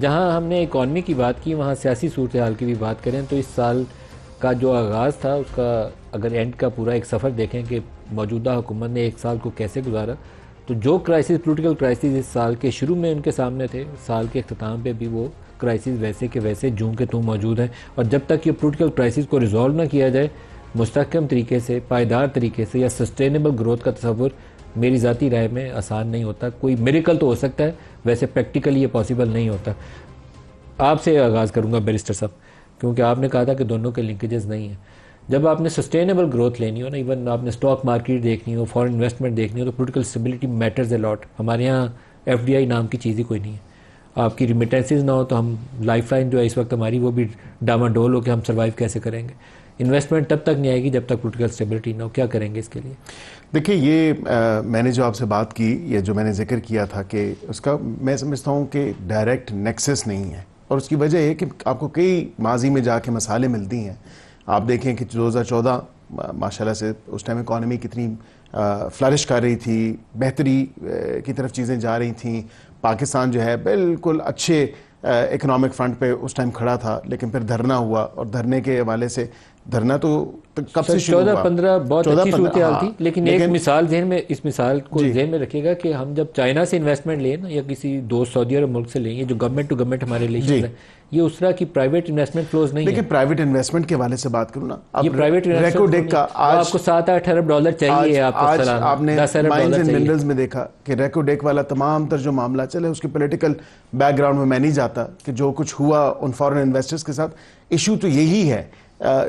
جہاں ہم نے اکانومی کی بات کی وہاں سیاسی صورتحال کی بھی بات کریں تو اس سال کا جو آغاز تھا اس کا اگر اینڈ کا پورا ایک سفر دیکھیں کہ موجودہ حکومت نے ایک سال کو کیسے گزارا تو جو کرائسس پولیٹیکل کرائسس اس سال کے شروع میں ان کے سامنے تھے سال کے اختتام پہ بھی وہ کرائسس ویسے کے ویسے جوں کے توں موجود ہیں. اور جب تک یہ پولیٹیکل کرائسس کو ریزالو نہ کیا جائے مستحکم طریقے سے پائیدار طریقے سے یا سسٹینیبل گروتھ کا تصور میری ذاتی رائے میں آسان نہیں ہوتا. کوئی میریکل تو ہو سکتا ہے ویسے پریکٹیکلی یہ پاسبل نہیں ہوتا. آپ سے آغاز کروں گا بیرسٹر صاحب کیونکہ آپ نے کہا تھا کہ دونوں کے لنکیجز نہیں ہیں. جب آپ نے سسٹینیبل گروتھ لینی ہو نا ایون آپ نے سٹاک مارکیٹ دیکھنی ہو فورن انویسٹمنٹ دیکھنی ہو تو پولیٹیکل اسٹیبلٹی میٹرز اے لاٹ. ہمارے یہاں ایف ڈی آئی نام کی چیز ہی کوئی نہیں ہے. آپ کی ریمیٹنسز نہ ہو تو ہم لائف لائن جو ہے اس وقت ہماری وہ بھی ڈاواڈول ہو کہ ہم سروائیو کیسے کریں گے. انویسٹمنٹ تب تک نہیں آئے گی جب تک پولیٹیکل اسٹیبلٹی نہ ہو. کیا کریں گے اس کے لیے؟ دیکھیں یہ میں نے جو آپ سے بات کی یہ جو میں نے ذکر کیا تھا کہ اس کا میں سمجھتا ہوں کہ ڈائریکٹ نیکسس نہیں ہے اور اس کی وجہ یہ کہ آپ کو کئی ماضی میں جا کے مسالے ملتی ہیں. آپ دیکھیں کہ 2014 ماشاءاللہ سے اس ٹائم اکانومی کتنی فلرش کر رہی تھی, بہتری کی طرف چیزیں جا رہی تھیں. پاکستان جو ہے بالکل اچھے اکنامک فرنٹ پہ اس ٹائم کھڑا تھا لیکن پھر دھرنا ہوا اور دھرنے کے حوالے سے دھرنا تو کب سے شروع ہوا 14-15 بہت اچھی صورتحال تھی لیکن ایک مثال ذہن میں اس مثال کو ذہن میں رکھے گا کہ ہم جب چائنا سے انویسٹمنٹ لیں نا یا کسی دوست سعودی عرب ملک سے لیں یہ جو گورنمنٹ ٹو گورنمنٹ ہمارے ریلیشن ہے یہ اس طرح کی پرائیویٹ انویسٹمنٹ فلوز نہیں ہے. لیکن پرائیویٹ انویسٹمنٹ کے حوالے سے بات کروں نا یہ پرائیویٹ ریکوڈیک کا آپ کو 7-8 ارب ڈالر چاہیے آج آپ نے 10 ارب مائنز ڈالر اینڈ چاہیے. منرلز میں دیکھا کہ ریکوڈیک والا تمام تر جو معاملہ چلے اس کے پولیٹیکل بیک گراؤنڈ میں نہیں جاتا کہ جو کچھ ہوا ان فارن انویسٹرز کے ساتھ. ایشو تو یہی ہے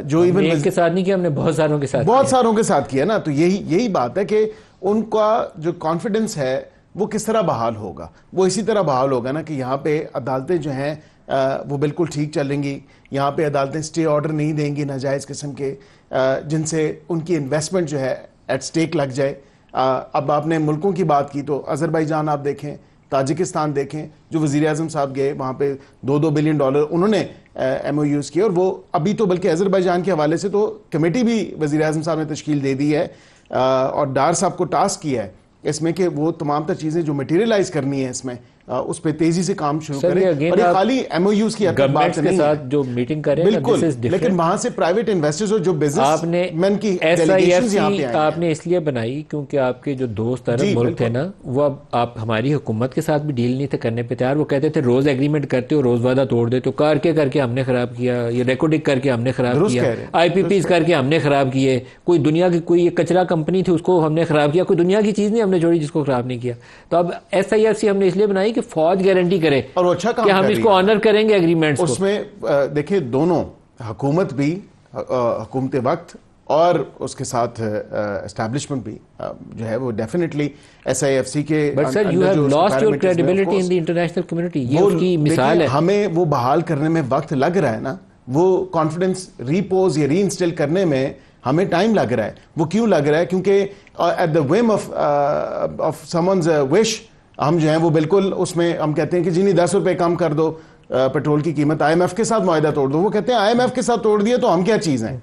جو ایون ایک کے ساتھ نہیں کیا ہم نے بہت ساروں کے ساتھ کیا نا. تو یہی بات ہے کہ ان کا جو کانفیڈنس ہے وہ کس طرح بحال ہوگا. وہ اسی طرح بحال ہوگا نا کہ یہاں پہ عدالتیں جو ہیں وہ بالکل ٹھیک چلیں گی. یہاں پہ عدالتیں سٹے آرڈر نہیں دیں گی ناجائز قسم کے جن سے ان کی انویسٹمنٹ جو ہے ایٹ سٹیک لگ جائے. اب آپ نے ملکوں کی بات کی تو آذربائیجان آپ دیکھیں, تاجکستان دیکھیں, جو وزیر اعظم صاحب گئے وہاں پہ $2 بلین انہوں نے ایم او یوز کیے اور وہ ابھی تو بلکہ آذربائیجان کے حوالے سے تو کمیٹی بھی وزیر اعظم صاحب نے تشکیل دے دی ہے اور ڈار صاحب کو ٹاسک کیا ہے اس میں کہ وہ تمام تر چیزیں جو میٹیریلائز کرنی ہے اس میں اس پہ تیزی سے کام شروع کریں. اور یہ خالی ایم او یوز کی بات نہیں ہے جو میٹنگ کریں بالکل, لیکن وہاں سے پرائیویٹ انویسٹرز اور جو بزنس مین کی ڈیلیگیشنز یہاں پہ آپ نے اس لیے بنائی کیونکہ آپ کے جو دوست عرب ملک تھے نا وہ اب آپ ہماری حکومت کے ساتھ بھی ڈیل نہیں تھے کرنے پہ تیار. وہ کہتے تھے روز ایگریمنٹ کرتے ہو روز وعدہ توڑ دیتے ہو. کر کے ہم نے خراب کیا, یہ ریکارڈنگ کر کے ہم نے خراب کیا, آئی پی پیز کر کے ہم نے خراب کیے. کوئی دنیا کی کوئی کچرا کمپنی تھی اس کو ہم نے خراب کیا. کوئی دنیا کی چیز نہیں ہم نے چھوڑی جس کو خراب نہیں کیا. تو اب SIFC ہم نے اس لیے بنائی کہ فوج گارنٹی کرے اور وہ اچھا کام کہ ہم اس کو آنر کریں گے ایگریمنٹس کو. اس میں دیکھیں دونوں حکومت بھی حکومت وقت اور اس کے ساتھ اسٹیبلشمنٹ بھی جو ہے وہ ڈیفینیٹلی SIFC کے but sir you have lost your credibility in the international community. یہ اس کی مثال ہے. ہمیں وہ بحال کرنے میں وقت لگ رہا ہے نا, وہ کانفیڈنس ریپوز یا ری انسٹل کرنے میں ہمیں ٹائم لگ رہا ہے. وہ کیوں لگ رہا ہے؟ کیونکہ at the whim of some ones wish ہم جو ہیں وہ بالکل اس میں ہم کہتے ہیں کہ جی نہیں 10 روپے کم کر دو پیٹرول کی قیمت, IMF کے ساتھ معاہدہ توڑ دو. وہ کہتے ہیں IMF کے ساتھ توڑ دیا تو ہم کیا چیز ہیں.